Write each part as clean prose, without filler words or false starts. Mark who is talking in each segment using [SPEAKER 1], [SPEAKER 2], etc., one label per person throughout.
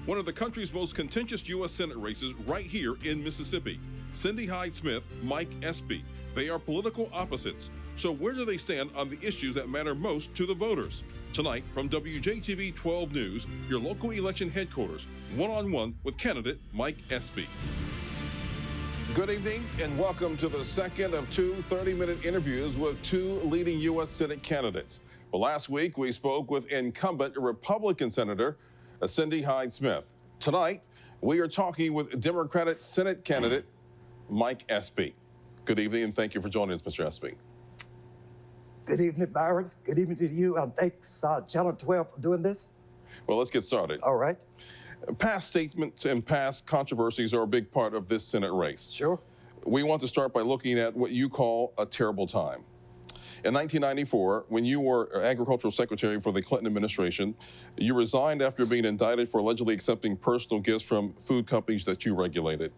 [SPEAKER 1] one of the country's most contentious U.S. Senate races right here in Mississippi. Cindy Hyde-Smith, Mike Espy. They are political opposites. So where do they stand on the issues that matter most to the voters? Tonight, from WJTV 12 News, your local election headquarters, one-on-one with candidate Mike Espy. Good evening and welcome to the second of two 30-minute interviews with two leading U.S. Senate candidates. Well, last week we spoke with incumbent Republican Senator Cindy Hyde-Smith. Tonight, we are talking with Democratic Senate candidate Mike Espy. Good evening and thank you for joining us, Mr. Espy.
[SPEAKER 2] Good evening, Byron. Good evening to you. Thanks, Channel 12, for doing this.
[SPEAKER 1] Well, let's get started.
[SPEAKER 2] All right.
[SPEAKER 1] Past statements and past controversies are a big part of this Senate race.
[SPEAKER 2] Sure.
[SPEAKER 1] We want to start by looking at what you call a terrible time. In 1994, when you were Agricultural Secretary for the Clinton administration, you resigned after being indicted for allegedly accepting personal gifts from food companies that you regulated.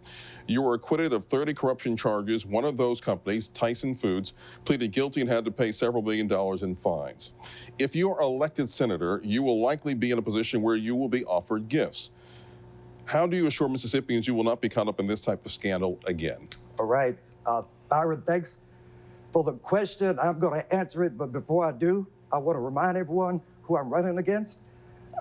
[SPEAKER 1] You were acquitted of 30 corruption charges. One of those companies, Tyson Foods, pleaded guilty and had to pay several $1 billion in fines. If you are elected senator, you will likely be in a position where you will be offered gifts. How do you assure Mississippians you will not be caught up in this type of scandal again?
[SPEAKER 2] All right. Byron, thanks for the question. I'm going to answer it, but before I do, I want to remind everyone who I'm running against.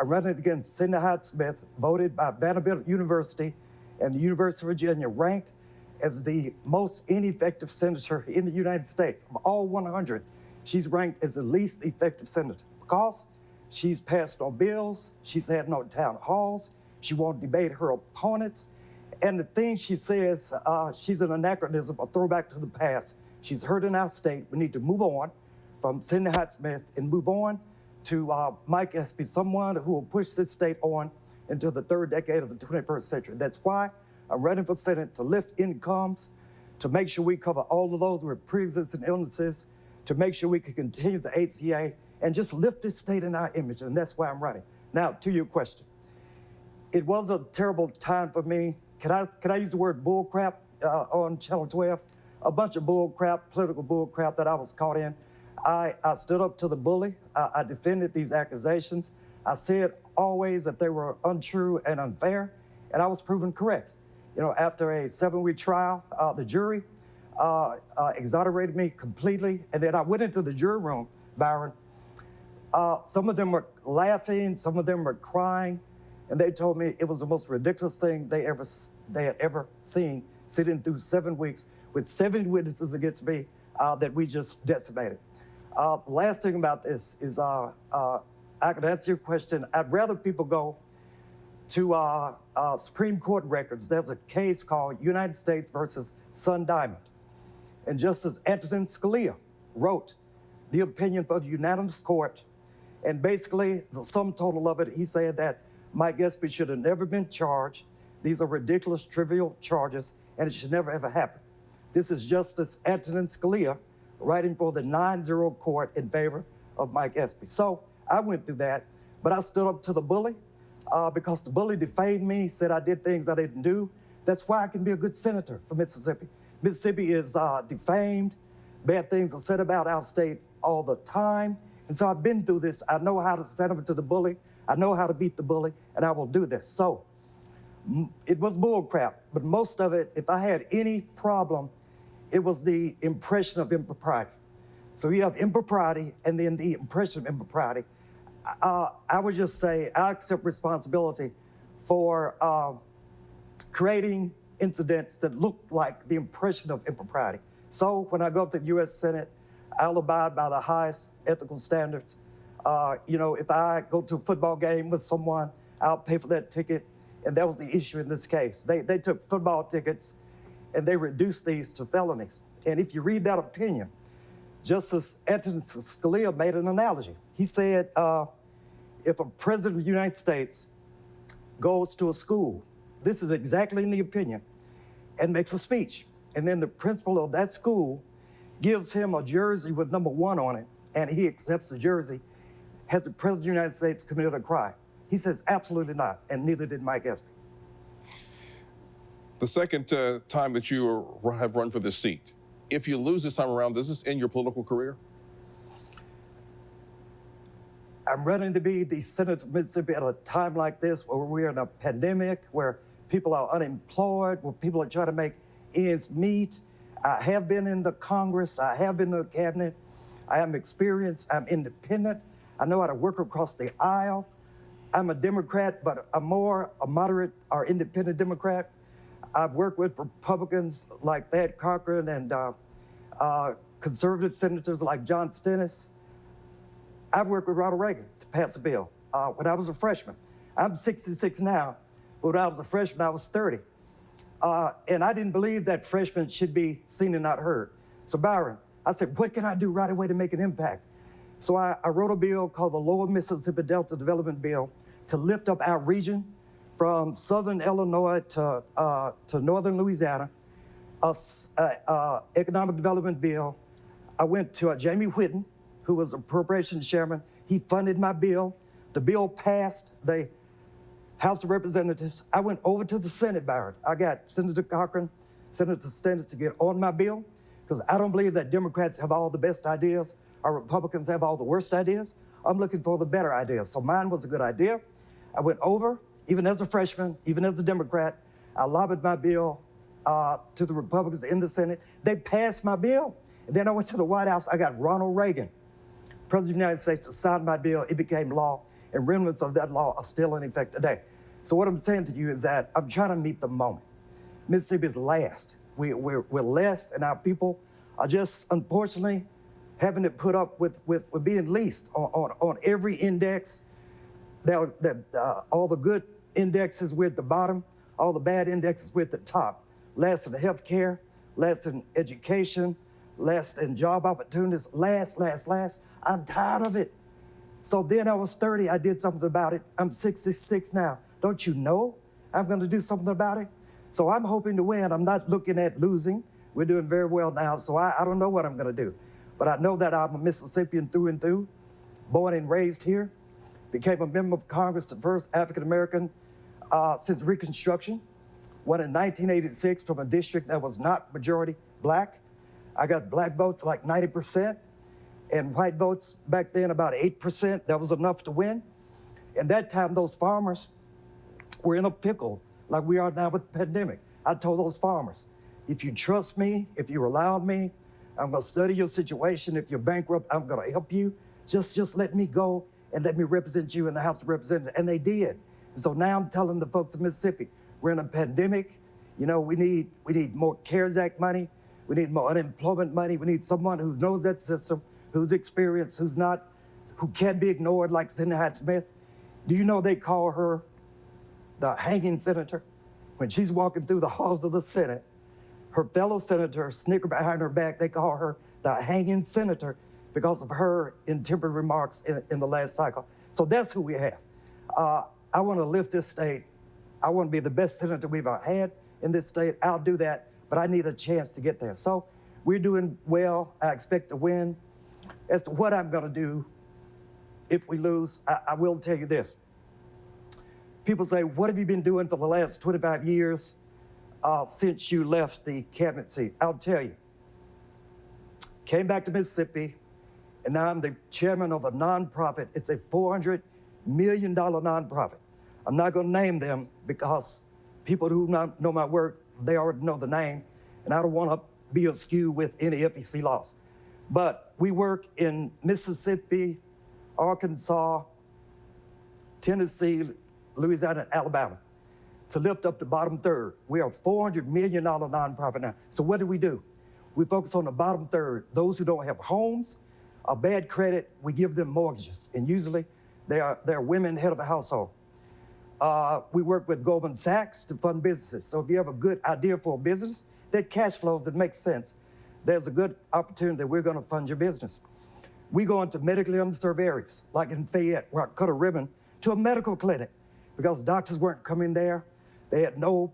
[SPEAKER 2] I'm running against Cindy Hyde-Smith, voted by Vanderbilt University and the University of Virginia, ranked as the most ineffective senator in the United States. Of all 100, she's ranked as the least effective senator because she's passed no bills, she's had no town halls, she won't debate her opponents, and the thing she says, she's an anachronism, a throwback to the past. She's hurting our state. We need to move on from Cindy Hyde-Smith and move on to Mike Espy, someone who will push this state on into the third decade of the 21st century. That's why I'm running for Senate, to lift incomes, to make sure we cover all of those with pre-existing illnesses, to make sure we can continue the ACA and just lift this state in our image, and that's why I'm running. Now, to your question. It was a terrible time for me. Can I use the word bull crap on Channel 12? A bunch of bull crap, political bull crap that I was caught in. I stood up to the bully. I defended these accusations. I said always that they were untrue and unfair, and I was proven correct. You know, after a 7-week trial, the jury exonerated me completely, and then I went into the jury room, Byron. Some of them were laughing, some of them were crying, and they told me it was the most ridiculous thing they had ever seen, sitting through 7 weeks with 7 witnesses against me that we just decimated. Last thing about this is I can answer your question. I'd rather people go to Supreme Court records. There's a case called United States versus Sun Diamond. And Justice Antonin Scalia wrote the opinion for the unanimous court. And basically, the sum total of it, he said that Mike Espy should have never been charged. These are ridiculous, trivial charges, and it should never ever happen. This is Justice Antonin Scalia writing for the 9-0 court in favor of Mike Espy. So I went through that, but I stood up to the bully because the bully defamed me, said I did things I didn't do. That's why I can be a good senator for Mississippi. Mississippi is defamed. Bad things are said about our state all the time. And so I've been through this. I know how to stand up to the bully. I know how to beat the bully, and I will do this. So it was bull crap, but most of it, if I had any problem, it was the impression of impropriety. So you have impropriety and then the impression of impropriety. I would just say I accept responsibility for creating incidents that look like the impression of impropriety. So when I go up to the U.S. Senate, I'll abide by the highest ethical standards. You know, if I go to a football game with someone, I'll pay for that ticket. And that was the issue in this case. They took football tickets and they reduced these to felonies. And if you read that opinion, Justice Antonin Scalia made an analogy. He said, if a president of the United States goes to a school, this is exactly in the opinion, and makes a speech, and then the principal of that school gives him a jersey with number 1 on it, and he accepts the jersey, has the president of the United States committed a crime? He says, absolutely not, and neither did Mike Espy.
[SPEAKER 1] The second time that you have run for this seat, if you lose this time around, does this end your political career?
[SPEAKER 2] I'm running to be the senator of Mississippi at a time like this where we're in a pandemic, where people are unemployed, where people are trying to make ends meet. I have been in the Congress. I have been in the cabinet. I am experienced. I'm independent. I know how to work across the aisle. I'm a Democrat, but I'm more a moderate or independent Democrat. I've worked with Republicans like Thad Cochran and conservative senators like John Stennis. I've worked with Ronald Reagan to pass a bill when I was a freshman. I'm 66 now, but when I was a freshman, I was 30. And I didn't believe that freshmen should be seen and not heard. So Byron, I said, what can I do right away to make an impact? So I wrote a bill called the Lower Mississippi Delta Development Bill to lift up our region from southern Illinois to northern Louisiana, economic development bill. I went to Jamie Whitten, who was appropriations chairman. He funded my bill. The bill passed the House of Representatives. I went over to the Senate, Byron. I got Senator Cochran, Senator Stennis to get on my bill, because I don't believe that Democrats have all the best ideas or Republicans have all the worst ideas. I'm looking for the better ideas. So mine was a good idea. I went over, even as a freshman, even as a Democrat, I lobbied my bill to the Republicans in the Senate. They passed my bill. And then I went to the White House. I got Ronald Reagan, President of the United States, to sign my bill. It became law, and remnants of that law are still in effect today. So what I'm saying to you is that I'm trying to meet the moment. Mississippi is last. We're less, and our people are just, unfortunately, having to put up with being least on every index. All the good indexes we're at the bottom, all the bad indexes we're at the top. Last in healthcare, last in education, last in job opportunities, last. I'm tired of it. So then I was 30, I did something about it. I'm 66 now. Don't you know I'm gonna do something about it? So I'm hoping to win. I'm not looking at losing. We're doing very well now, so I don't know what I'm gonna do. But I know that I'm a Mississippian through and through, born and raised here, became a member of Congress, the first African-American since Reconstruction, won in 1986 from a district that was not majority black. I got black votes like 90%, and white votes back then about 8%. That was enough to win. And that time, those farmers were in a pickle like we are now with the pandemic. I told those farmers, if you trust me, if you rely on me, I'm gonna study your situation. If you're bankrupt, I'm gonna help you. Just let me go and let me represent you in the House of Representatives. And they did. And so now I'm telling the folks of Mississippi, we're in a pandemic. You know, we need more CARES Act money. We need more unemployment money. We need someone who knows that system, who's experienced, who can't be ignored like Cindy Hyde-Smith. Do you know they call her the hanging senator? When she's walking through the halls of the Senate, her fellow senators snicker behind her back. They call her the hanging senator because of her intemperate remarks in the last cycle. So that's who we have. I want to lift this state. I want to be the best senator we've ever had in this state. I'll do that, but I need a chance to get there. So we're doing well. I expect to win. As to what I'm going to do if we lose, I will tell you this. People say, what have you been doing for the last 25 years since you left the cabinet seat? I'll tell you. Came back to Mississippi, and now I'm the chairman of a nonprofit. It's a $400 million nonprofit. I'm not going to name them because people who know my work, they already know the name, and I don't want to be askew with any FEC laws. But we work in Mississippi, Arkansas, Tennessee, Louisiana, and Alabama to lift up the bottom third. We are a $400 million nonprofit now. So what do? We focus on the bottom third. Those who don't have homes or bad credit, we give them mortgages. And usually they are women head of a household. We work with Goldman Sachs to fund businesses. So if you have a good idea for a business that cash flows, that makes sense, there's a good opportunity that we're going to fund your business. We go into medically underserved areas, like in Fayette, where I cut a ribbon to a medical clinic because doctors weren't coming there. They had no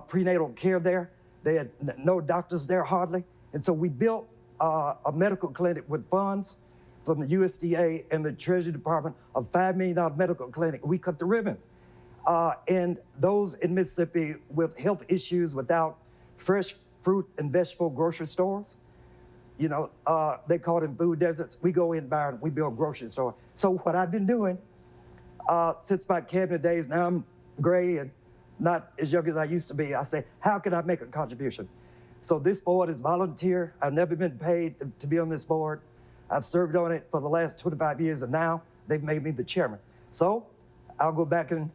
[SPEAKER 2] prenatal care there. They had no doctors there hardly. And so we built a medical clinic with funds from the USDA and the Treasury Department, a $5 million medical clinic. We cut the ribbon. And those in Mississippi with health issues without fresh fruit and vegetable grocery stores, They call them food deserts. We go in, Byron, we build grocery store. So what I've been doing since my cabinet days, now I'm gray and not as young as I used to be, I say, how can I make a contribution? So this board is volunteer. I've never been paid to be on this board. I've served on it for the last 25 years, and now they've made me the chairman. So I'll go back and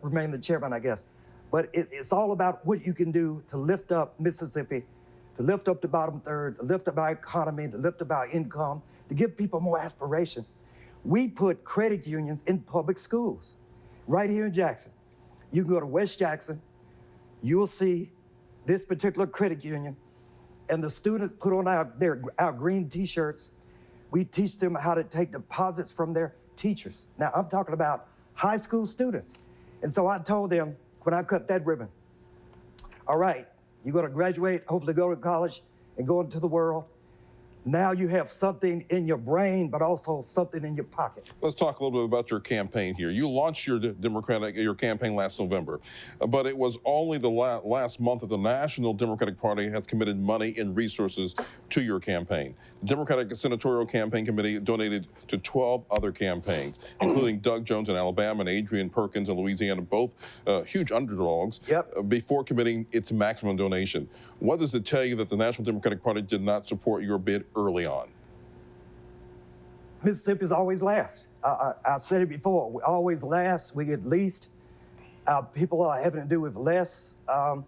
[SPEAKER 2] remain the chairman, I guess. But it's all about what you can do to lift up Mississippi, to lift up the bottom third, to lift up our economy, to lift up our income, to give people more aspiration. We put credit unions in public schools right here in Jackson. You can go to West Jackson, you'll see this particular credit union, and the students put on our green t-shirts. We teach them how to take deposits from their teachers. Now, I'm talking about high school students. And so I told them when I cut that ribbon, all right, you're gonna graduate, hopefully go to college and go into the world. Now you have something in your brain, but also something in your pocket.
[SPEAKER 1] Let's talk a little bit about your campaign here. You launched your campaign last November, but it was only the last month that the National Democratic Party has committed money and resources to your campaign. The Democratic Senatorial Campaign Committee donated to 12 other campaigns, including Doug Jones in Alabama and Adrian Perkins in Louisiana, both huge underdogs, before committing its maximum donation. What does it tell you that the National Democratic Party did not support your bid early on?
[SPEAKER 2] Mississippi's always last. I've said it before, we always last, we get least. People are having to do with less. So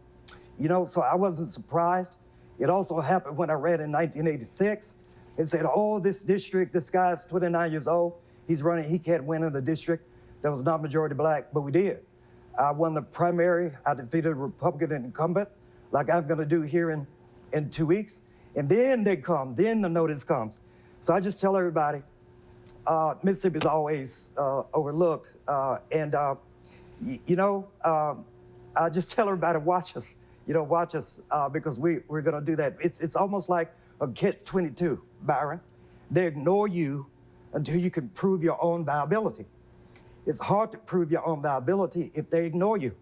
[SPEAKER 2] I wasn't surprised. It also happened when I ran in 1986. It said, oh, this district, this guy's 29 years old, he's running, he can't win in the district that was not majority black, but we did. I won the primary, I defeated a Republican incumbent, like I'm gonna do here in 2 weeks. And then then the notice comes. So I just tell everybody, Mississippi's always overlooked. I just tell everybody, watch us, because we're gonna do that. It's almost like a catch-22, Byron. They ignore you until you can prove your own viability. It's hard to prove your own viability if they ignore you.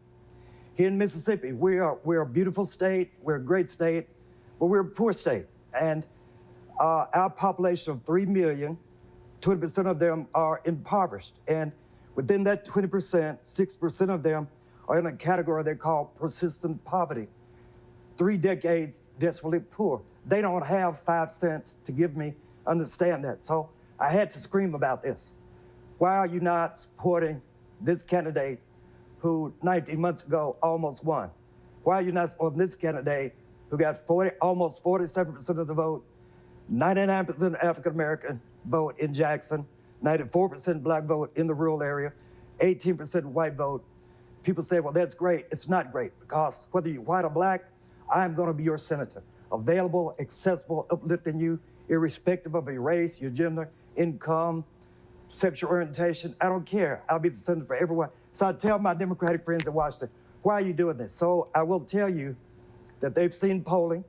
[SPEAKER 2] Here in Mississippi, we're a beautiful state, we're a great state, but we're a poor state. And our population of 3 million, 20% of them are impoverished. And within that 20%, 6% of them are in a category they call persistent poverty. 3 decades desperately poor. They don't have 5 cents to give me, understand that. So I had to scream about this. Why are you not supporting this candidate who 19 months ago almost won? Why are you not supporting this candidate who got almost 47% of the vote, 99% African-American vote in Jackson, 94% black vote in the rural area, 18% white vote? People say, well, that's great. It's not great, because whether you're white or black, I'm gonna be your senator. Available, accessible, uplifting you, irrespective of your race, your gender, income, sexual orientation. I don't care. I'll be the senator for everyone. So I tell my Democratic friends in Washington, why are you doing this? So I will tell you that they've seen polling,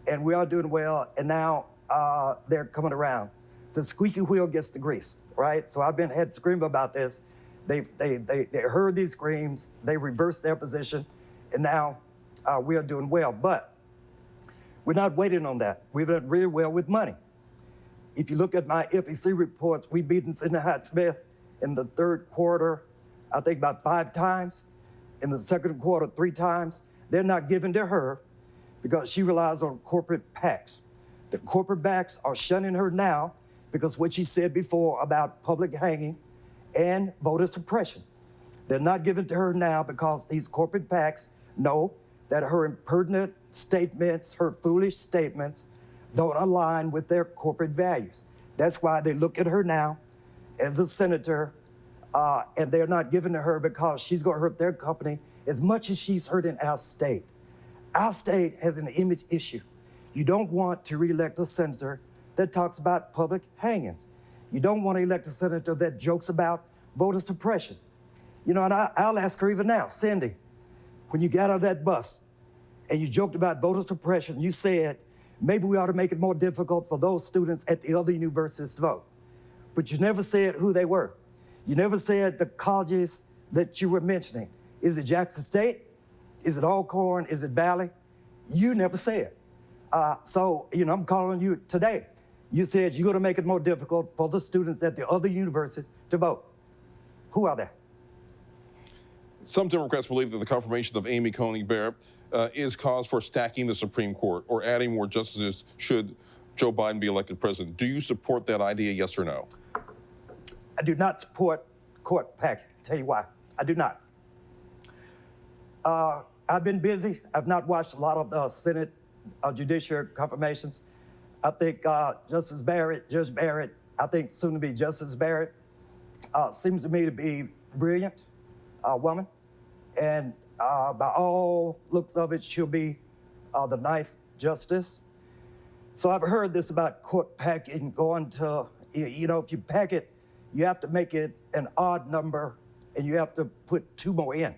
[SPEAKER 2] and we are doing well, and now they're coming around. The squeaky wheel gets the grease, right? So I've had to scream about this. They heard these screams, they reversed their position, and now we are doing well. But we're not waiting on that. We've done really well with money. If you look at my FEC reports, we beat Cindy Hyde-Smith in the third quarter, I think about 5 times. In the second quarter, 3 times. They're not giving to her because she relies on corporate PACs. The corporate PACs are shunning her now because what she said before about public hanging and voter suppression. They're not giving to her now because these corporate PACs know that her impertinent statements, her foolish statements, don't align with their corporate values. That's why they look at her now as a senator, and they're not giving to her because she's gonna hurt their company as much as she's hurting our state. Our state has an image issue. You don't want to re-elect a senator that talks about public hangings. You don't want to elect a senator that jokes about voter suppression. And I'll ask her even now, Cindy, when you got out of that bus and you joked about voter suppression, you said, maybe we ought to make it more difficult for those students at the other universities to vote. But you never said who they were. You never said the colleges that you were mentioning. Is it Jackson State? Is it Alcorn? Is it Valley? You never said. So, I'm calling you today. You said you're going to make it more difficult for the students at the other universities to vote. Who are they?
[SPEAKER 1] Some Democrats believe that the confirmation of Amy Coney Barrett is cause for stacking the Supreme Court or adding more justices should Joe Biden be elected president. Do you support that idea, yes or no?
[SPEAKER 2] I do not support court packing. Tell you why. I do not. I've been busy. I've not watched a lot of the Senate judiciary confirmations. I think Judge Barrett, I think soon to be Justice Barrett, seems to me to be brilliant woman. And by all looks of it, she'll be the ninth justice. So I've heard this about court packing going to, if you pack it, you have to make it an odd number and you have to put 2 more in.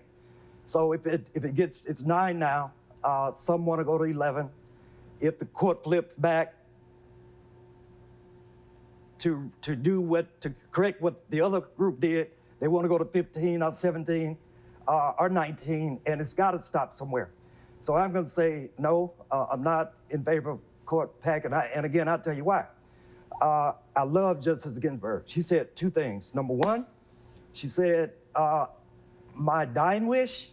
[SPEAKER 2] So if it gets, it's 9 now, some want to go to 11. If the court flips back to correct what the other group did, they want to go to 15 or 17 or 19, and it's got to stop somewhere. So I'm going to say no. I'm not in favor of court packing. And again, I'll tell you why. I love Justice Ginsburg. She said 2 things. Number 1, she said, my dying wish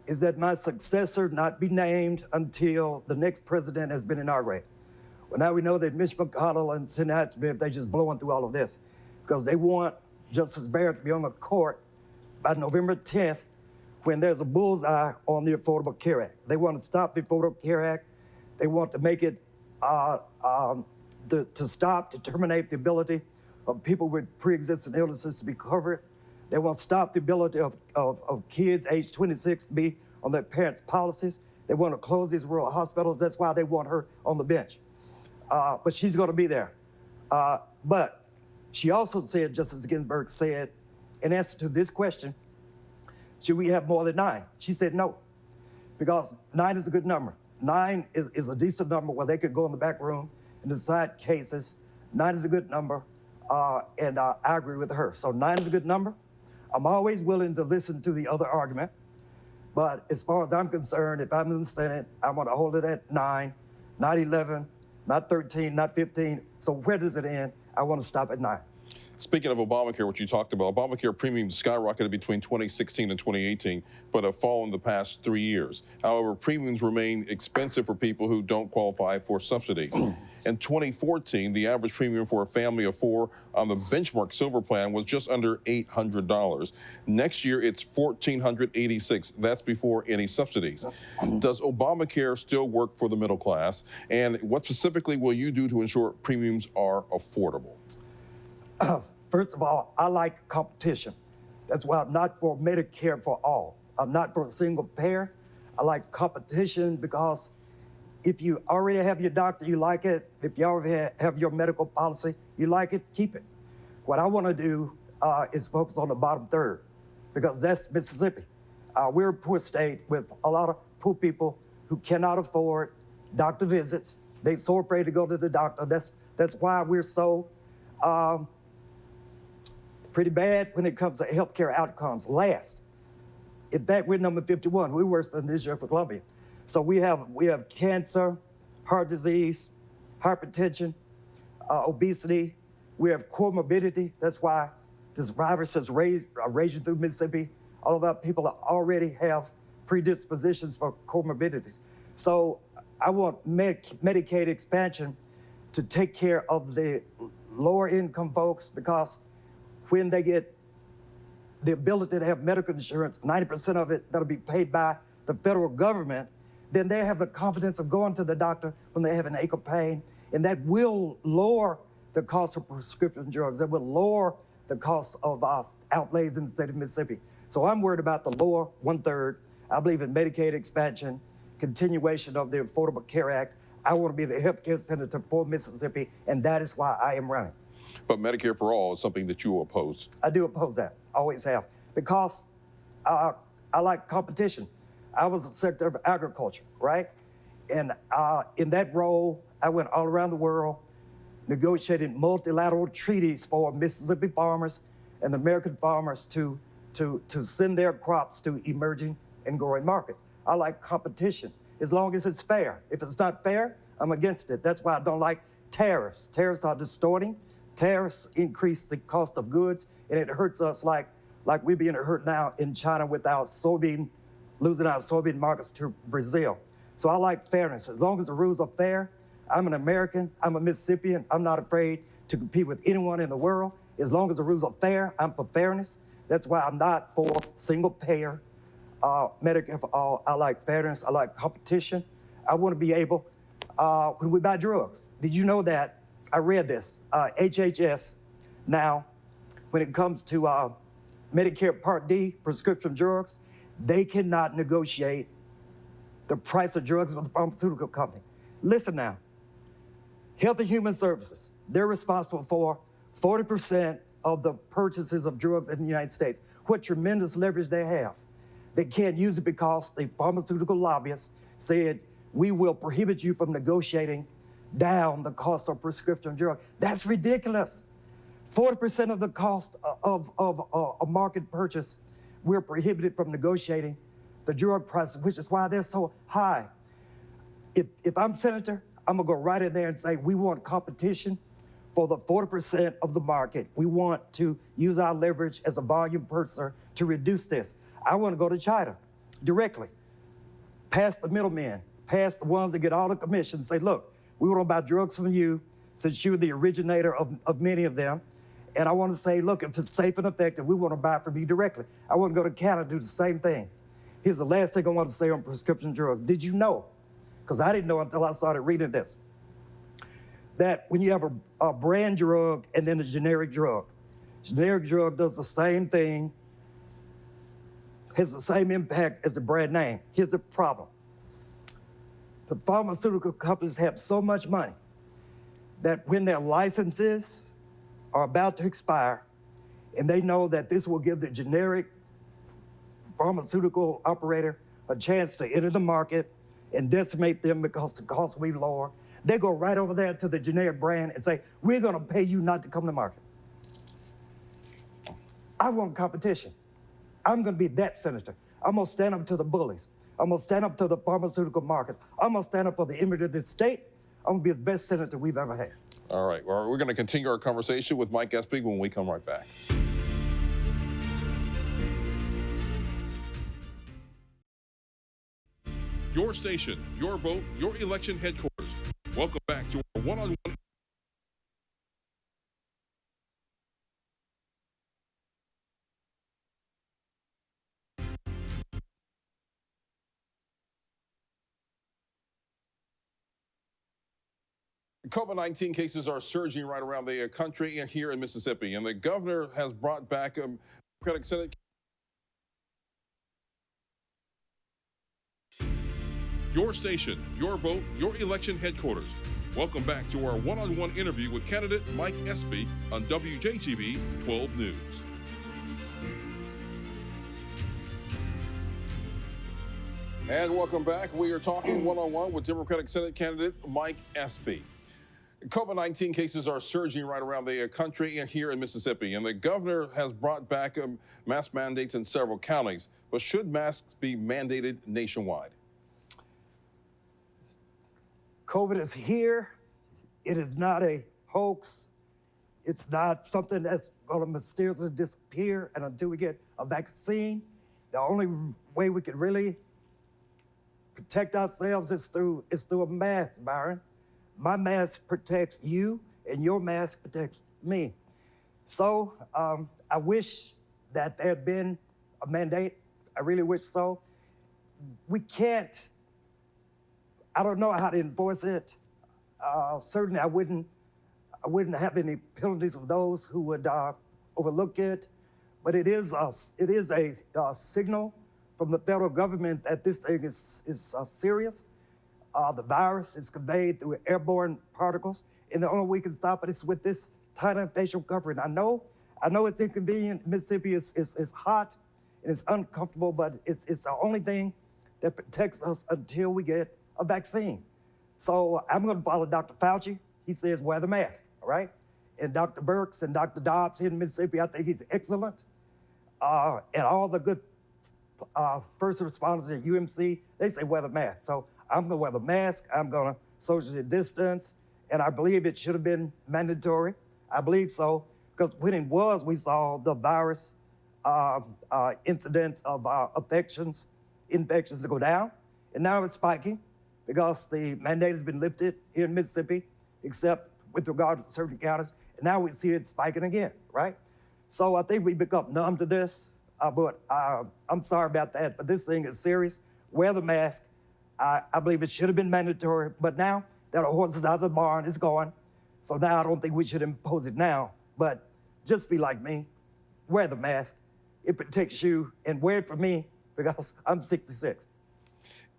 [SPEAKER 2] is that my successor not be named until the next president has been inaugurated. Well, now we know that Mitch McConnell and Cindy Hyde-Smith, they're just blowing through all of this because they want Justice Barrett to be on the court by November 10th when there's a bullseye on the Affordable Care Act. They want to stop the Affordable Care Act. They want to make it to terminate the ability of people with pre-existing illnesses to be covered. They want to stop the ability of kids aged 26 to be on their parents' policies. They want to close these rural hospitals. That's why they want her on the bench. But she's going to be there. But she also said, Justice Ginsburg said, in answer to this question, should we have more than 9? She said no, because 9 is a good number. 9 is a decent number where they could go in the back room and decide cases. 9 is a good number, and I agree with her. So 9 is a good number. I'm always willing to listen to the other argument, but as far as I'm concerned, if I'm in the Senate, I want to hold it at 9, not 11, not 13, not 15. So where does it end? I want to stop at 9.
[SPEAKER 1] Speaking of Obamacare, what you talked about, Obamacare premiums skyrocketed between 2016 and 2018, but have fallen the past 3 years. However, premiums remain expensive for people who don't qualify for subsidies. In 2014, the average premium for a family of 4 on the benchmark silver plan was just under $800. Next year, it's $1,486. That's before any subsidies. Does Obamacare still work for the middle class? And what specifically will you do to ensure premiums are affordable?
[SPEAKER 2] First of all, I like competition. That's why I'm not for Medicare for all. I'm not for a single payer. I like competition because if you already have your doctor, you like it. If you already have your medical policy, you like it, keep it. What I want to do is focus on the bottom third because that's Mississippi. We're a poor state with a lot of poor people who cannot afford doctor visits. They're so afraid to go to the doctor. That's why we're so pretty bad when it comes to healthcare outcomes. Last, in fact, we're number 51. We're worse than this year for Columbia. So we have cancer, heart disease, hypertension, obesity. We have comorbidity. That's why this virus is raging through Mississippi. All of our people already have predispositions for comorbidities. So I want Medicaid expansion to take care of the lower income folks because when they get the ability to have medical insurance, 90% of it that'll be paid by the federal government, then they have the confidence of going to the doctor when they have an ache or pain, and that will lower the cost of prescription drugs. That will lower the cost of outlays in the state of Mississippi. So I'm worried about the lower 1/3. I believe in Medicaid expansion, continuation of the Affordable Care Act. I want to be the healthcare senator for Mississippi, and that is why I am running.
[SPEAKER 1] But Medicare for all is something that you oppose.
[SPEAKER 2] I do oppose that, always have, because I like competition. I was a Secretary of Agriculture, right? And in that role, I went all around the world, negotiating multilateral treaties for Mississippi farmers and American farmers to send their crops to emerging and growing markets. I like competition. as long as it's fair. If it's not fair, I'm against it. That's why I don't like tariffs. Tariffs are distorting. Tariffs increase the cost of goods, and it hurts us like we're being hurt now in China with our losing our soybean markets to Brazil. So I like fairness. As long as the rules are fair, I'm an American, I'm a Mississippian, I'm not afraid to compete with anyone in the world. As long as the rules are fair, I'm for fairness. That's why I'm not for single payer Medicare for all. I like fairness, I like competition. I want to be able, when we buy drugs, did you know that, I read this, HHS now, when it comes to Medicare Part D, prescription drugs, they cannot negotiate the price of drugs with the pharmaceutical company. Listen now, Health and Human Services, they're responsible for 40% of the purchases of drugs in the United States. What tremendous leverage they have. They can't use it because the pharmaceutical lobbyists said, we will prohibit you from negotiating down the cost of prescription drugs. That's ridiculous. 40% of the cost of a market purchase, we're prohibited from negotiating the drug prices, which is why they're so high. If I'm senator, I'm gonna go right in there and say, we want competition for the 40% of the market. We want to use our leverage as a volume purchaser to reduce this. I wanna go to China directly, past the middlemen, past the ones that get all the commissions, say, look, we wanna buy drugs from you since you're the originator of many of them. And I wanna say, look, if it's safe and effective, we wanna buy from you directly. I wanna go to Canada and do the same thing. Here's the last thing I want to say on prescription drugs. Did you know, because I didn't know until I started reading this, that when you have a brand drug and then a generic drug does the same thing, has the same impact as the brand name. Here's the problem. The pharmaceutical companies have so much money that when their licenses are about to expire, and they know that this will give the generic pharmaceutical operator a chance to enter the market and decimate them because the cost will be lower, they go right over there to the generic brand and say, we're gonna pay you not to come to market. I want competition. I'm gonna be that senator. I'm gonna stand up to the bullies. I'm gonna stand up to the pharmaceutical markets. I'm gonna stand up for the image of this state. I'm gonna be the best senator we've ever had.
[SPEAKER 1] All right, well, we're gonna continue our conversation with Mike Espy when we come right back. Your station, your vote, your election headquarters. Welcome back to our one-on-one. COVID-19 cases are surging right around the country and here in Mississippi, and the governor has brought back a Democratic Senate. Your station, your vote, your election headquarters. Welcome back to our one-on-one interview with candidate Mike Espy on WJTV 12 News. And welcome back. We are talking one-on-one with Democratic Senate candidate Mike Espy. COVID-19 cases are surging right around the country and here in Mississippi, and the governor has brought back mask mandates in several counties. But should masks be mandated nationwide?
[SPEAKER 2] COVID is here. It is not a hoax. It's not something that's gonna mysteriously disappear. And until we get a vaccine, the only way we can really protect ourselves is through a mask, Byron. My mask protects you, and your mask protects me. So I wish that there had been a mandate. I really wish so. We can't. I don't know how to enforce it. Certainly, I wouldn't have any penalties for those who would overlook it. But it is a signal from the federal government that this thing is serious. The virus is conveyed through airborne particles, and the only way we can stop it is with this tighter facial covering. I know it's inconvenient. Mississippi is hot and it's uncomfortable, but it's the only thing that protects us until we get a vaccine. So I'm going to follow Dr. Fauci. He says wear the mask, all right? And Dr. Birx and Dr. Dobbs here in Mississippi, I think he's excellent. And all the good first responders at UMC, they say wear the mask. So I'm gonna wear the mask, I'm gonna socially distance, and I believe it should have been mandatory. I believe so, because when it was, we saw the virus incidents of infections go down, and now it's spiking because the mandate has been lifted here in Mississippi, except with regard to certain counties, and now we see it spiking again, right? So I think we become numb to this, but I'm sorry about that, but this thing is serious. Wear the mask. I believe it should have been mandatory, but now that the horse is out of the barn, it's gone. So now I don't think we should impose it now, but just be like me, wear the mask. It protects you, and wear it for me because I'm 66.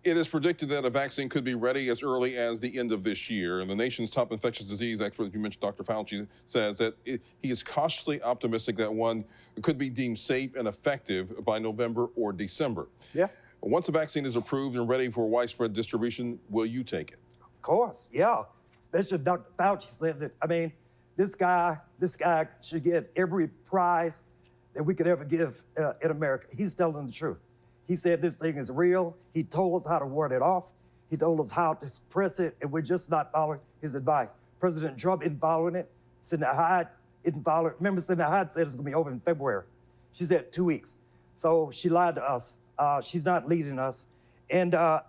[SPEAKER 1] It is predicted that a vaccine could be ready as early as the end of this year. And the nation's top infectious disease expert, you mentioned Dr. Fauci, says that he is cautiously optimistic that one could be deemed safe and effective by November or December.
[SPEAKER 2] Yeah.
[SPEAKER 1] Once a vaccine is approved and ready for widespread distribution, will you take it?
[SPEAKER 2] Of course, yeah. Especially if Dr. Fauci says it. I mean, this guy should get every prize that we could ever give in America. He's telling the truth. He said this thing is real. He told us how to ward it off. He told us how to suppress it, and we're just not following his advice. President Trump isn't following it. Senator Hyde isn't following it. Remember, Senator Hyde said it's gonna be over in February. She said 2 weeks. So she lied to us. She's not leading us. And I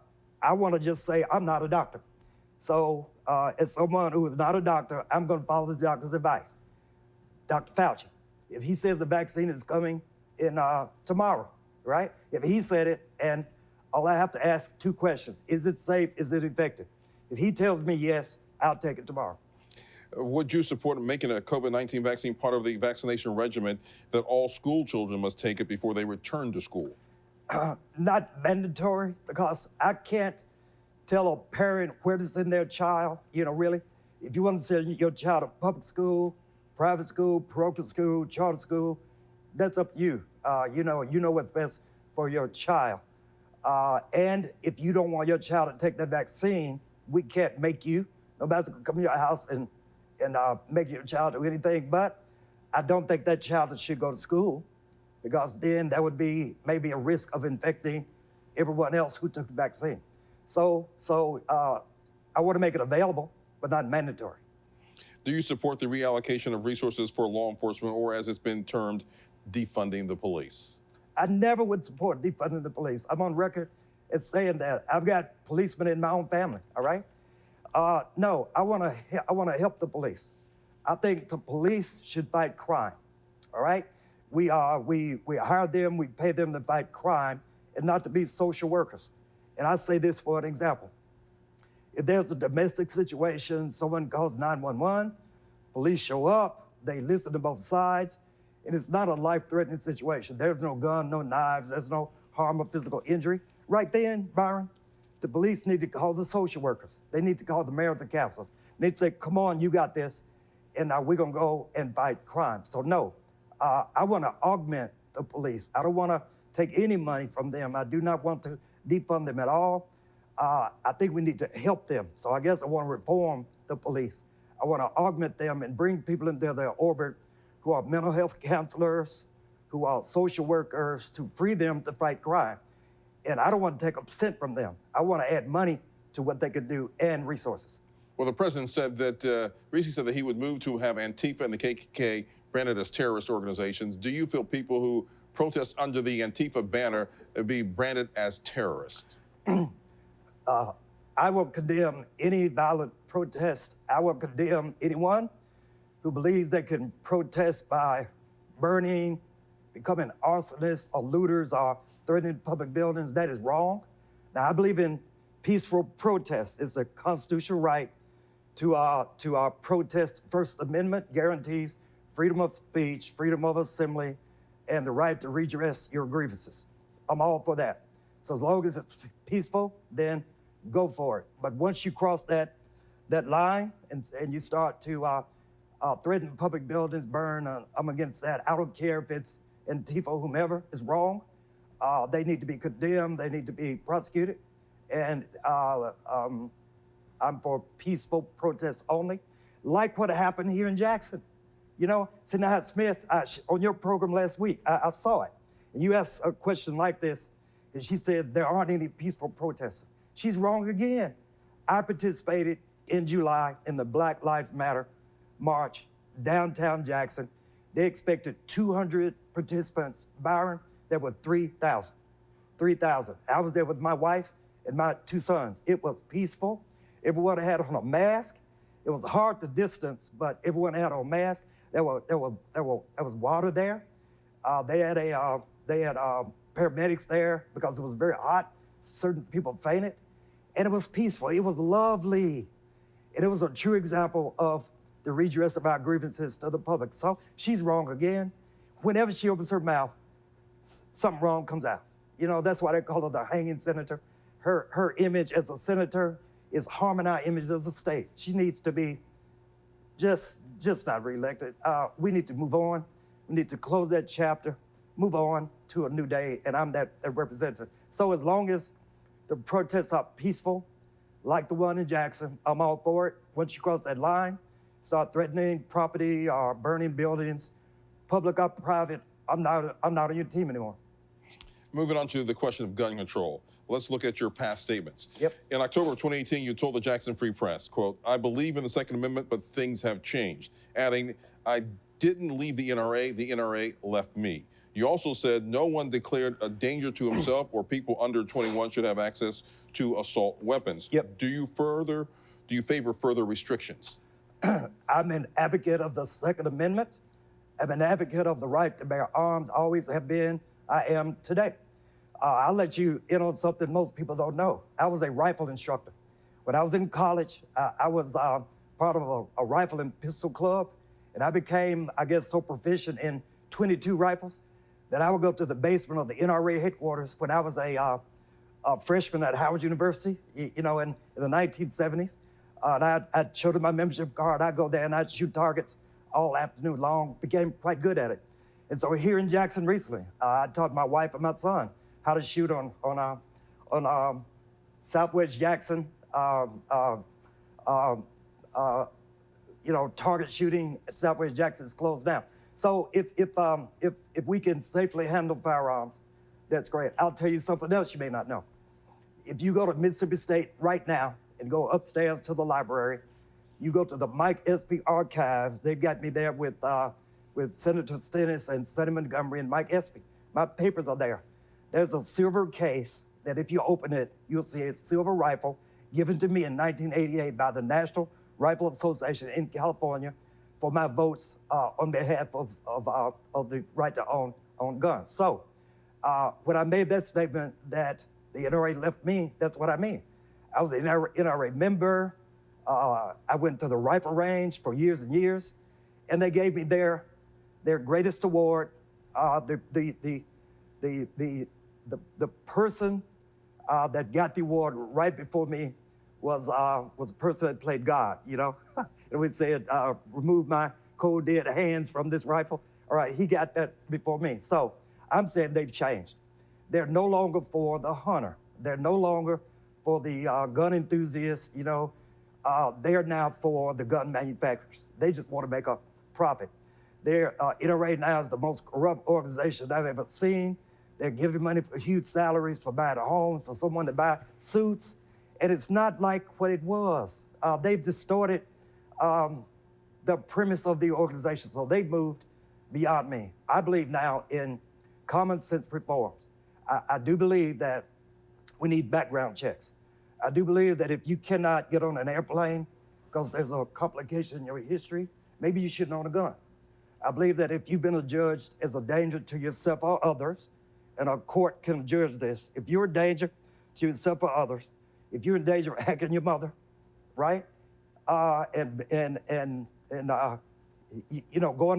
[SPEAKER 2] wanna just say, I'm not a doctor. So as someone who is not a doctor, I'm gonna follow the doctor's advice. Dr. Fauci, if he says the vaccine is coming in tomorrow, right? If he said it, and all I have to ask 2 questions. Is it safe? Is it effective? If he tells me yes, I'll take it tomorrow.
[SPEAKER 1] Would you support making a COVID-19 vaccine part of the vaccination regimen that all school children must take it before they return to school?
[SPEAKER 2] Not mandatory, because I can't tell a parent where to send their child, really. If you want to send your child to public school, private school, parochial school, charter school, that's up to you. You know what's best for your child. And if you don't want your child to take that vaccine, we can't make you. Nobody's gonna come to your house and make your child do anything. But I don't think that child should go to school, because then that would be maybe a risk of infecting everyone else who took the vaccine. So I want to make it available, but not mandatory.
[SPEAKER 1] Do you support the reallocation of resources for law enforcement, or as it's been termed, defunding the police?
[SPEAKER 2] I never would support defunding the police. I'm on record as saying that. I've got policemen in my own family, all right? No, I want to help the police. I think the police should fight crime, all right? We hire them, we pay them to fight crime and not to be social workers. And I say this for an example. If there's a domestic situation, someone calls 911, police show up, they listen to both sides, and it's not a life-threatening situation. There's no gun, no knives, there's no harm or physical injury. Right then, Byron, the police need to call the social workers. They need to call the marital counselors. They need to say, come on, you got this, and we're gonna go and fight crime. So no, I wanna augment the police. I don't wanna take any money from them. I do not want to defund them at all. I think we need to help them. So I guess I wanna reform the police. I wanna augment them and bring people into their orbit who are mental health counselors, who are social workers, to free them to fight crime. And I don't want to take a cent from them. I want to add money to what they could do and resources.
[SPEAKER 1] Well, the president said that, recently said that he would move to have Antifa and the KKK branded as terrorist organizations. Do you feel people who protest under the Antifa banner be branded as terrorists?
[SPEAKER 2] I will condemn any violent protest. I will condemn anyone who believes they can protest by burning, becoming arsonists or looters or threatening public buildings. That is wrong. Now, I believe in peaceful protest. It's a constitutional right to protest. First Amendment guarantees freedom of speech, freedom of assembly, and the right to redress your grievances. I'm all for that. So as long as it's peaceful, then go for it. But once you cross that line and you start to threaten public buildings, burn, I'm against that. I don't care if it's Antifa or whomever is wrong. They need to be condemned. They need to be prosecuted. And I'm for peaceful protests only, like what happened here in Jackson. Senator Smith, on your program last week, I saw it. And you asked a question like this. And she said, there aren't any peaceful protests. She's wrong again. I participated in July in the Black Lives Matter march downtown Jackson. They expected 200 participants. Byron, there were 3,000. 3,000. I was there with my wife and my 2 sons. It was peaceful. Everyone had on a mask. It was hard to distance, but everyone had on a mask. There was water there. They had paramedics there because it was very hot. Certain people fainted, and it was peaceful. It was lovely, and it was a true example of the redress of our grievances to the public. So she's wrong again. Whenever she opens her mouth, something wrong comes out. You know, that's why they call her the hanging senator. Her image as a senator is harming our image as a state. She needs to be just not reelected. We need to move on. We need to close that chapter, move on to a new day, and I'm that representative. So as long as the protests are peaceful, like the one in Jackson, I'm all for it. Once you cross that line, start threatening property or burning buildings, public or private, I'm not on your team anymore.
[SPEAKER 1] Moving on to the question of gun control. Let's look at your past statements.
[SPEAKER 2] Yep.
[SPEAKER 1] In October of 2018, you told the Jackson Free Press, quote, I believe in the Second Amendment, but things have changed. Adding, I didn't leave the NRA left me. You also said no one declared a danger to himself or people under 21 should have access to assault weapons.
[SPEAKER 2] Yep.
[SPEAKER 1] Do you favor further restrictions?
[SPEAKER 2] I'm an advocate of the Second Amendment. I'm an advocate of the right to bear arms, always have been, I am today. I'll let you in on something most people don't know. I was a rifle instructor. When I was in college, I was part of a rifle and pistol club, and I became, I guess, so proficient in 22 rifles that I would go to the basement of the NRA headquarters when I was a freshman at Howard University, in the 1970s. And I'd show them my membership card. I'd go there and I'd shoot targets all afternoon long, became quite good at it. And so here in Jackson recently, I taught my wife and my son how to shoot on Southwest Jackson, target shooting at Southwest Jackson is closed down. So if we can safely handle firearms, that's great. I'll tell you something else you may not know. If you go to Mississippi State right now and go upstairs to the library, you go to the Mike Espy archives. They've got me there with Senator Stennis and Senator Montgomery and Mike Espy. My papers are there. There's a silver case that if you open it, you'll see a silver rifle given to me in 1988 by the National Rifle Association in California for my votes on behalf of the right to own guns. So when I made that statement that the NRA left me, that's what I mean. I was an NRA member. I went to the rifle range for years and years, and they gave me their greatest award. The person that got the award right before me was a person that played God, and we said, remove my cold dead hands from this rifle. All right, he got that before me. So I'm saying they've changed. They're no longer for the hunter. They're no longer for the gun enthusiasts, they're now for the gun manufacturers. They just want to make a profit. NRA now is the most corrupt organization I've ever seen. They're giving money for huge salaries for buying a home, for someone to buy suits. And it's not like what it was. They've distorted the premise of the organization. So they've moved beyond me. I believe now in common sense reforms. I do believe that we need background checks. I do believe that if you cannot get on an airplane because there's a complication in your history, maybe you shouldn't own a gun. I believe that if you've been adjudged as a danger to yourself or others, and a court can judge this, if you're a danger to yourself or others, if you're in danger of hacking your mother, right? Going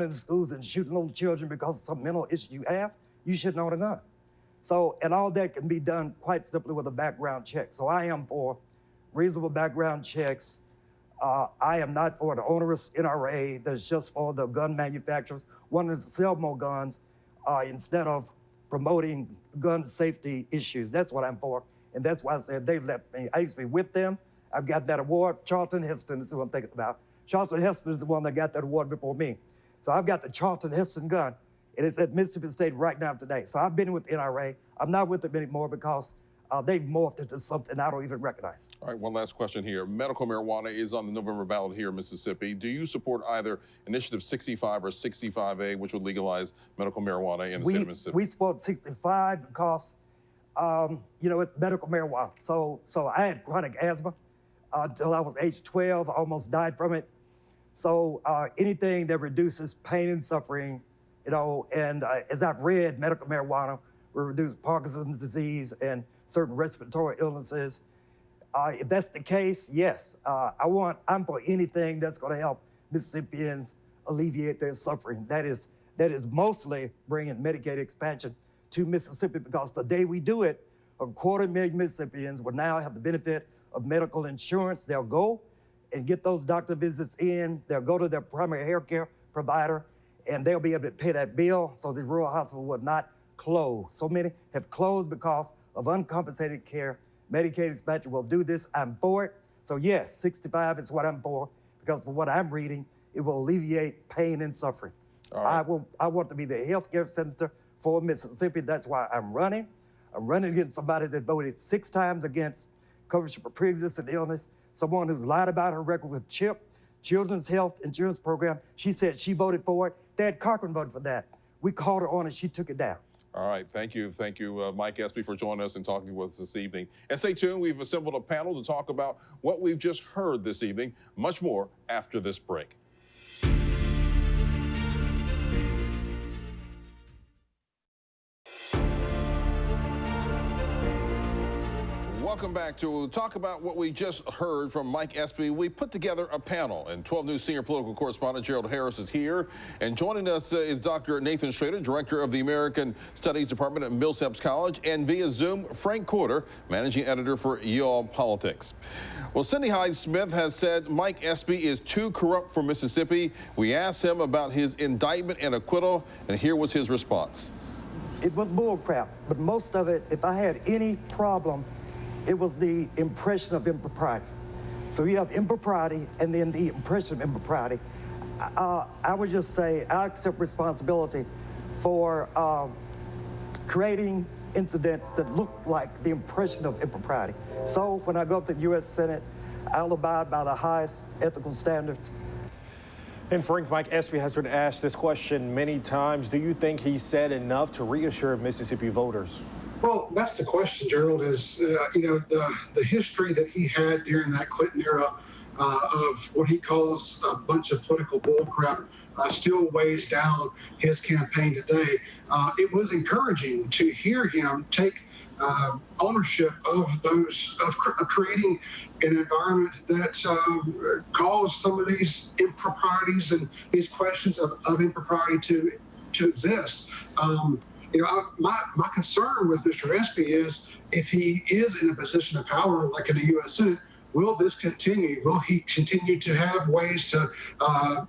[SPEAKER 2] into schools and shooting little children because of some mental issue you have, you shouldn't own a gun. So, and all that can be done quite simply with a background check. So I am for reasonable background checks. I am not for the onerous NRA that's just for the gun manufacturers wanting to sell more guns instead of promoting gun safety issues. That's what I'm for. And that's why I said they've left me. I used to be with them. I've got that award. Charlton Heston is who I'm thinking about. Charlton Heston is the one that got that award before me. So I've got the Charlton Heston gun. and it's at Mississippi State right now today. So I've been with the NRA. I'm not with them anymore because they've morphed into something I don't even recognize.
[SPEAKER 1] All right, one last question here. Medical marijuana is on the November ballot here in Mississippi. Do you support either Initiative 65 or 65A, which would legalize medical marijuana in the state of Mississippi?
[SPEAKER 2] We support 65 because, you know, it's medical marijuana. So I had chronic asthma until I was age 12. I almost died from it. So anything that reduces pain and suffering, you know, and as I've read, medical marijuana will reduce Parkinson's disease and certain respiratory illnesses. If that's the case, yes, I'm for anything that's going to help Mississippians alleviate their suffering. That is mostly bringing Medicaid expansion to Mississippi, because the day we do it, 250,000 Mississippians will now have the benefit of medical insurance. They'll go and get those doctor visits in. They'll go to their primary health care provider, and they'll be able to pay that bill, so the rural hospital will not close. So many have closed because of uncompensated care. Medicaid expansion will do this. I'm for it. So yes, 65 is what I'm for, because for what I'm reading, it will alleviate pain and suffering. Right. I want to be the healthcare senator for Mississippi. That's why I'm running. I'm running against somebody that voted 6 times against coverage for pre-existing illness, someone who's lied about her record with CHIP, Children's Health Insurance Program. She said she voted for it. Dad Cochran voted for that. We called her on it. She took it down.
[SPEAKER 1] All right, thank you, Mike Espy, for joining us and talking with us this evening. And stay tuned, we've assembled a panel to talk about what we've just heard this evening. Much more after this break. Welcome back to talk about what we just heard from Mike Espy. We put together a panel, and 12 News senior political correspondent Gerald Harris is here. And joining us is Dr. Nathan Schrader, director of the American Studies Department at Millsaps College, and via Zoom, Frank Corder, managing editor for Y'all Politics. Well, Cindy Hyde-Smith has said Mike Espy is too corrupt for Mississippi. We asked him about his indictment and acquittal, and here was his response.
[SPEAKER 2] It was bullcrap, but most of it, if I had any problem, it was the impression of impropriety. So you have impropriety and then the impression of impropriety. I would just say I accept responsibility for creating incidents that look like the impression of impropriety. So when I go up to the U.S. Senate, I'll abide by the highest ethical standards.
[SPEAKER 3] And Frank, Mike Espy has been asked this question many times. Do you think he said enough to reassure Mississippi voters?
[SPEAKER 4] Well, that's the question, Gerald, is, you know, the history that he had during that Clinton era of what he calls a bunch of political bullcrap still weighs down his campaign today. It was encouraging to hear him take ownership of creating an environment that caused some of these improprieties and these questions of impropriety to exist. You know, my concern with Mr. Espy is if he is in a position of power, like in the U.S. Senate, will this continue? Will he continue to have ways to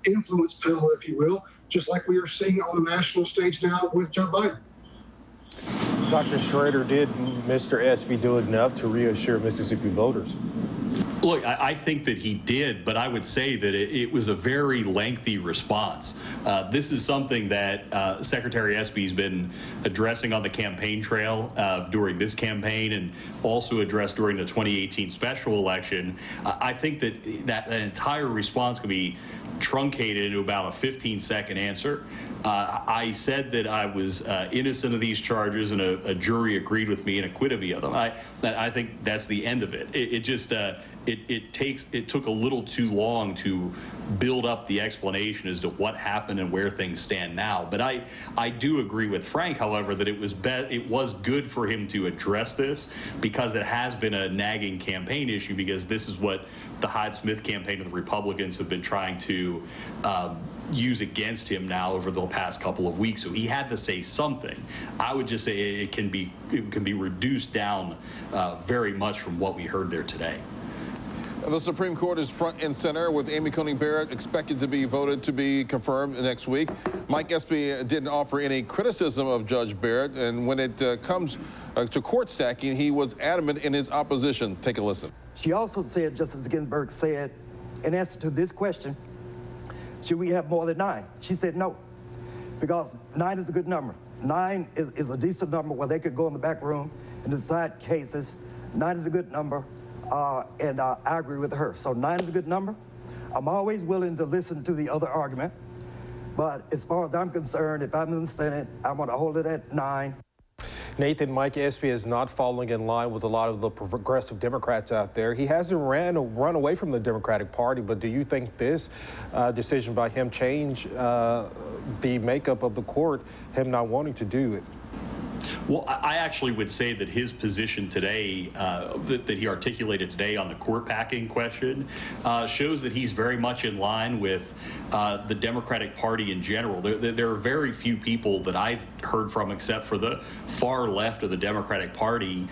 [SPEAKER 4] influence peddle, if you will, just like we are seeing on the national stage now with Joe Biden?
[SPEAKER 3] Dr. Schrader, did Mr. Espy do enough to reassure Mississippi voters?
[SPEAKER 5] Look, I think that he did, but I would say that it was a very lengthy response. This is something that Secretary Espy's been addressing on the campaign trail during this campaign and also addressed during the 2018 special election. I think that entire response can be truncated into about a 15-second answer. I said that I was innocent of these charges, and a jury agreed with me and acquitted me of them. I think that's the end of it. It took a little too long to build up the explanation as to what happened and where things stand now. But I do agree with Frank, however, that it was good for him to address this, because it has been a nagging campaign issue, because this is what the Hyde-Smith campaign of the Republicans have been trying to use against him now over the past couple of weeks. So he had to say something. I would just say it can be reduced down very much from what we heard there today.
[SPEAKER 1] The Supreme Court is front and center, with Amy Coney Barrett expected to be voted to be confirmed next week. Mike Espy didn't offer any criticism of Judge Barrett, and when it comes to court stacking, he was adamant in his opposition. Take a listen.
[SPEAKER 2] She also said, Justice Ginsburg said, in answer to this question, should we have more than 9? She said no. because 9 is a good number. 9 is a decent number where they could go in the back room and decide cases. 9 is a good number, and I agree with her. So 9 is a good number. I'm always willing to listen to the other argument, but as far as I'm concerned, if I'm in the Senate, I want to hold it at 9.
[SPEAKER 3] Nathan, Mike Espy is not falling in line with a lot of the progressive Democrats out there. He hasn't run away from the Democratic Party, but do you think this decision by him change the makeup of the court, him not wanting to do it?
[SPEAKER 5] Well, I actually would say that his position today, that he articulated today on the court packing question, shows that he's very much in line with the Democratic Party in general. There are very few people that I've heard from, except for the far left of the Democratic Party,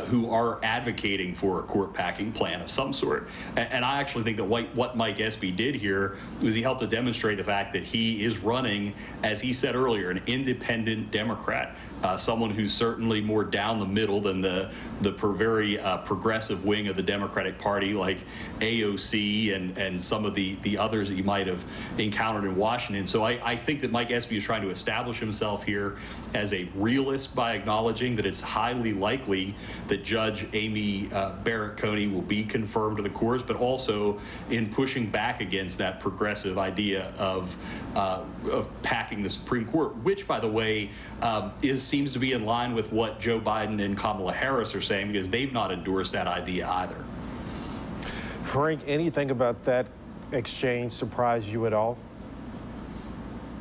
[SPEAKER 5] who are advocating for a court packing plan of some sort. And I actually think that what Mike Espy did here was he helped to demonstrate the fact that he is running, as he said earlier, an independent Democrat. Someone who's certainly more down the middle than the very progressive wing of the Democratic Party, like AOC and some of the others that you might have encountered in Washington. So I think that Mike Espy is trying to establish himself here as a realist by acknowledging that it's highly likely that Judge Amy Barrett Coney will be confirmed to the courts, but also in pushing back against that progressive idea of packing the Supreme Court, which, by the way, seems to be in line with what Joe Biden and Kamala Harris are saying, because they've not endorsed that idea either.
[SPEAKER 3] Frank, anything about that exchange surprise you at all?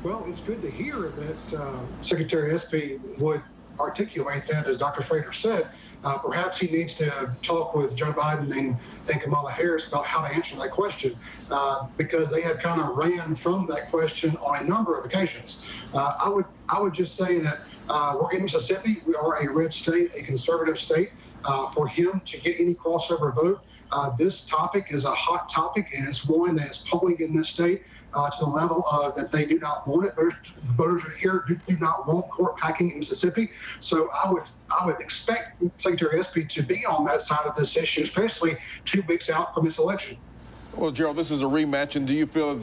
[SPEAKER 4] Well, it's good to hear that Secretary Espy would articulate that, as Dr. Schrader said. Perhaps he needs to talk with Joe Biden and Kamala Harris about how to answer that question, because they have kind of ran from that question on a number of occasions. I would just say that we're in Mississippi. We are a red state, a conservative state. For him to get any crossover vote, this topic is a hot topic, and it's one that is polling in this state to the level of that they do not want it. Voters here do not want court packing in Mississippi. So I would expect Secretary Espy to be on that side of this issue, especially 2 weeks out from this election.
[SPEAKER 1] Well, Gerald, this is a rematch, and do you feel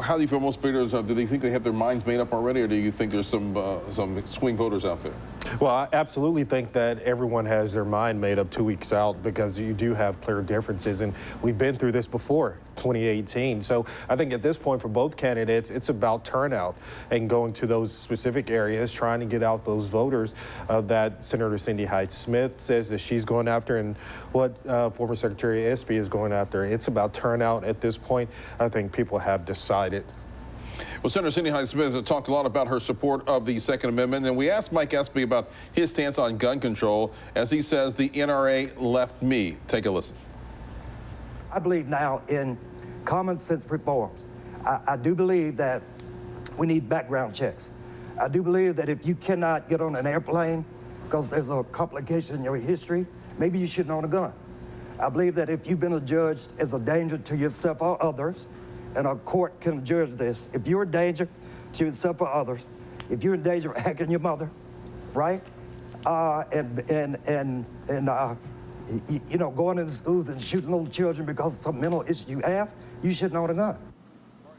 [SPEAKER 1] how do you feel most voters? Do they think they have their minds made up already, or do you think there's some swing voters out there?
[SPEAKER 3] Well, I absolutely think that everyone has their mind made up 2 weeks out, because you do have clear differences, and we've been through this before, 2018. So I think at this point for both candidates, it's about turnout and going to those specific areas, trying to get out those voters that Senator Cindy Hyde-Smith says that she's going after, and what former Secretary Espy is going after. It's about turnout at this point. I think people have decided.
[SPEAKER 1] Well, Senator Cindy Hyde-Smith has talked a lot about her support of the Second Amendment, and we asked Mike Espy about his stance on gun control, as he says the NRA left me. Take a listen.
[SPEAKER 2] I believe now in common sense reforms. I do believe that we need background checks. I do believe that if you cannot get on an airplane because there's a complication in your history, maybe you shouldn't own a gun. I believe that if you've been adjudged as a danger to yourself or others, and a court can judge this, if you're a danger to yourself or others, if you're in danger of hacking your mother, right? You know, going into schools and shooting little children because of some mental issue you have, you shouldn't own a gun.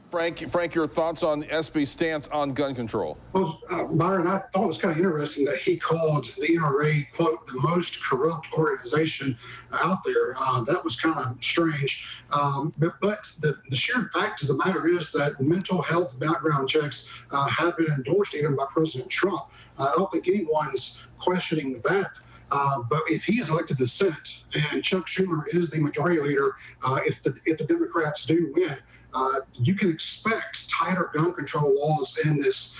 [SPEAKER 1] Frank, your thoughts on Espy's stance on gun control?
[SPEAKER 4] Well, Byron, I thought it was kind of interesting that he called the NRA, quote, the most corrupt organization out there. That was kind of strange. But the sheer fact of the matter is that mental health background checks have been endorsed even by President Trump. I don't think anyone's questioning that. But if he is elected to the Senate and Chuck Schumer is the majority leader, if the Democrats do win, you can expect tighter gun control laws in this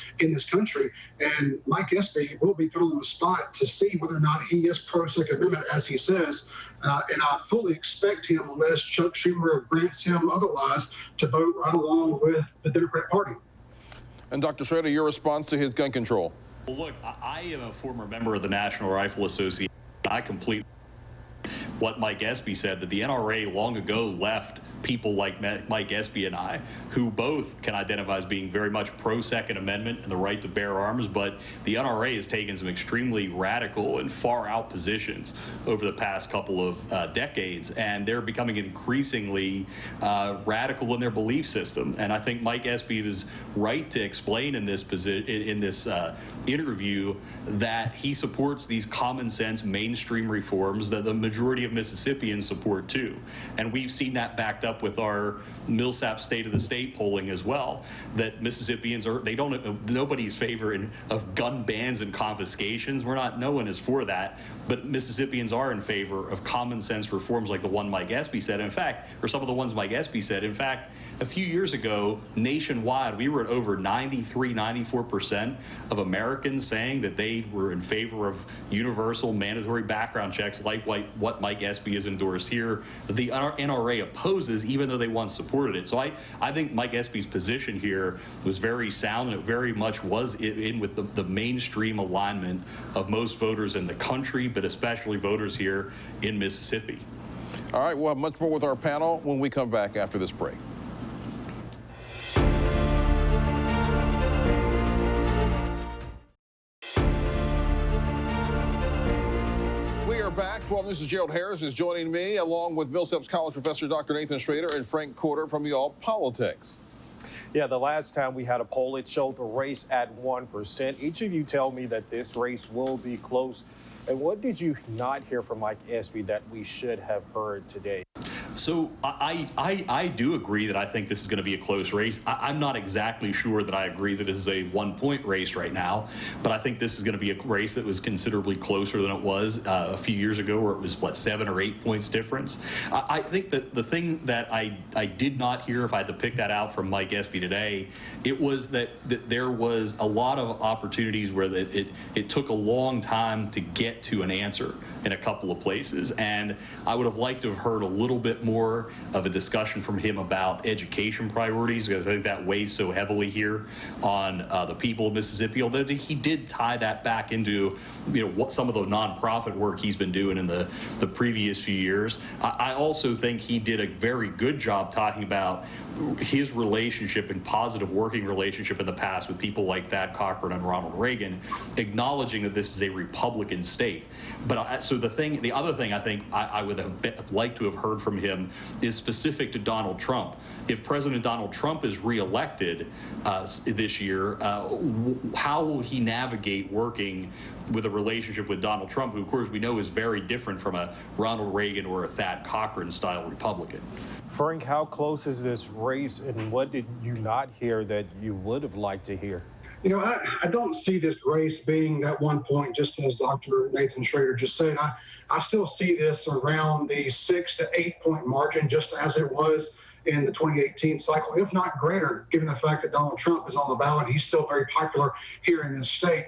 [SPEAKER 4] country. And Mike Espy will be put on the spot to see whether or not he is pro-Second Amendment, as he says. And I fully expect him, unless Chuck Schumer grants him otherwise, to vote right along with the Democrat Party.
[SPEAKER 1] And Dr. Schrader, your response to his gun control?
[SPEAKER 5] Well, look, I am a former member of the National Rifle Association. I completely what Mike Espy said, that the NRA long ago left people like Mike Espy and I, who both can identify as being very much pro-Second Amendment and the right to bear arms, but the NRA has taken some extremely radical and far-out positions over the past couple of decades, and they're becoming increasingly radical in their belief system. And I think Mike Espy is right to explain in this interview that he supports these common-sense mainstream reforms that the majority of Mississippians support too. And we've seen that backed up with our Millsap State of the State polling as well, that Mississippians are, nobody's favor of gun bans and confiscations. No one is for that, but Mississippians are in favor of common sense reforms like the one Mike Espy said. In fact, or some of the ones Mike Espy said. In fact, a few years ago, nationwide, we were at over 94% of Americans saying that they were in favor of universal mandatory background checks like what Mike Espy has endorsed here, that the NRA opposes, even though they once supported it. So I think Mike Espy's position here was very sound, and it very much was in with the mainstream alignment of most voters in the country, but especially voters here in Mississippi.
[SPEAKER 1] All right, we'll have much more with our panel when we come back after this break. Back. 12 News' Gerald Harris is joining me, along with Millsaps College professor Dr. Nathan Schrader and Frank Corder from Y'all Politics.
[SPEAKER 3] Yeah, the last time we had a poll, it showed the race at 1%. Each of you tell me that this race will be close. And what did you not hear from Mike Espy that we should have heard today?
[SPEAKER 5] So I do agree that I think this is going to be a close race. I'm not exactly sure that I agree that this is a 1-point race right now, but I think this is going to be a race that was considerably closer than it was a few years ago, where it was, 7 or 8 points difference. I think that the thing that I did not hear, if I had to pick that out from Mike Espy today, it was that there was a lot of opportunities where it took a long time to get to an answer in a couple of places. And I would have liked to have heard a little bit more of a discussion from him about education priorities, because I think that weighs so heavily here on the people of Mississippi, although he did tie that back into what some of the nonprofit work he's been doing in the previous few years. I also think he did a very good job talking about his relationship and positive working relationship in the past with people like Thad Cochran and Ronald Reagan, acknowledging that this is a Republican state. But so the other thing I think I would have liked to have heard from him is specific to Donald Trump. If President Donald Trump is reelected this year, how will he navigate working with a relationship with Donald Trump, who of course we know is very different from a Ronald Reagan or a Thad Cochran style Republican?
[SPEAKER 3] Frank, how close is this race, and what did you not hear that you would have liked to hear?
[SPEAKER 4] I don't see this race being that 1 point, just as Dr. Nathan Schrader just said. I still see this around the 6 to 8 point margin, just as it was in the 2018 cycle, if not greater, given the fact that Donald Trump is on the ballot. He's still very popular here in this state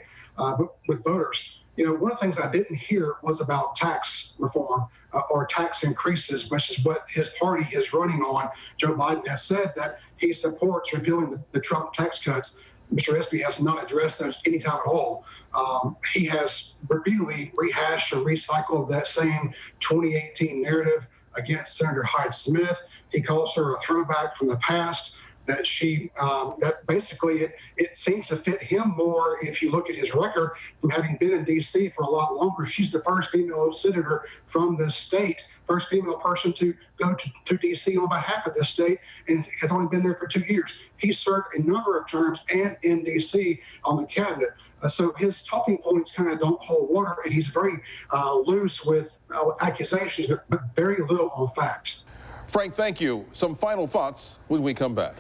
[SPEAKER 4] with voters. One of the things I didn't hear was about tax reform or tax increases, which is what his party is running on. Joe Biden has said that he supports repealing the Trump tax cuts. Mr. Espy has not addressed those anytime at all. He has repeatedly rehashed or recycled that same 2018 narrative against Senator Hyde Smith. He calls her a throwback from the past, that that basically it seems to fit him more if you look at his record from having been in D.C. for a lot longer. She's the first female senator from the state, first female person to go to D.C. on behalf of this state, and has only been there for 2 years. He served a number of terms and in D.C. on the cabinet. So his talking points kind of don't hold water, and he's very loose with accusations, but very little on facts.
[SPEAKER 1] Frank, thank you. Some final thoughts when we come back.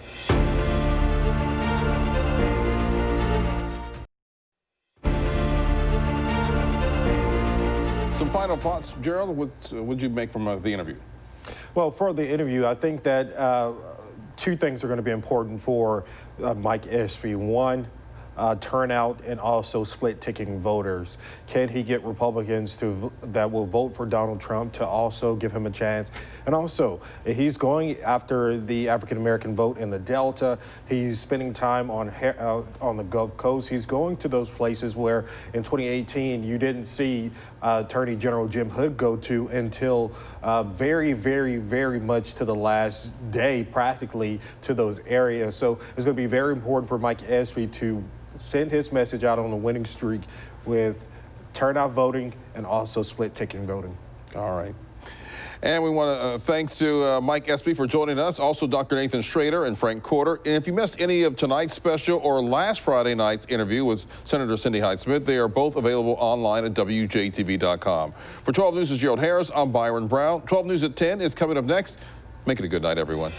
[SPEAKER 1] Some final thoughts, Gerald. What would you make from the interview?
[SPEAKER 3] Well, for the interview, I think that two things are going to be important for Mike Espy. One, turnout, and also split-ticking voters. Can he get Republicans that will vote for Donald Trump to also give him a chance? And also, he's going after the African-American vote in the Delta. He's spending time on the Gulf Coast. He's going to those places where in 2018 you didn't see Attorney General Jim Hood go to until very, very, very much to the last day, practically, to those areas. So it's going to be very important for Mike Espy to send his message out on a winning streak with turnout voting and also split ticket voting.
[SPEAKER 1] All right. And we want to thanks to Mike Espy for joining us, also Dr. Nathan Schrader and Frank Corder. And if you missed any of tonight's special or last Friday night's interview with Senator Cindy Hyde-Smith, they are both available online at WJTV.com. For 12 News' Gerald Harris, I'm Byron Brown. 12 News at 10 is coming up next. Make it a good night, everyone.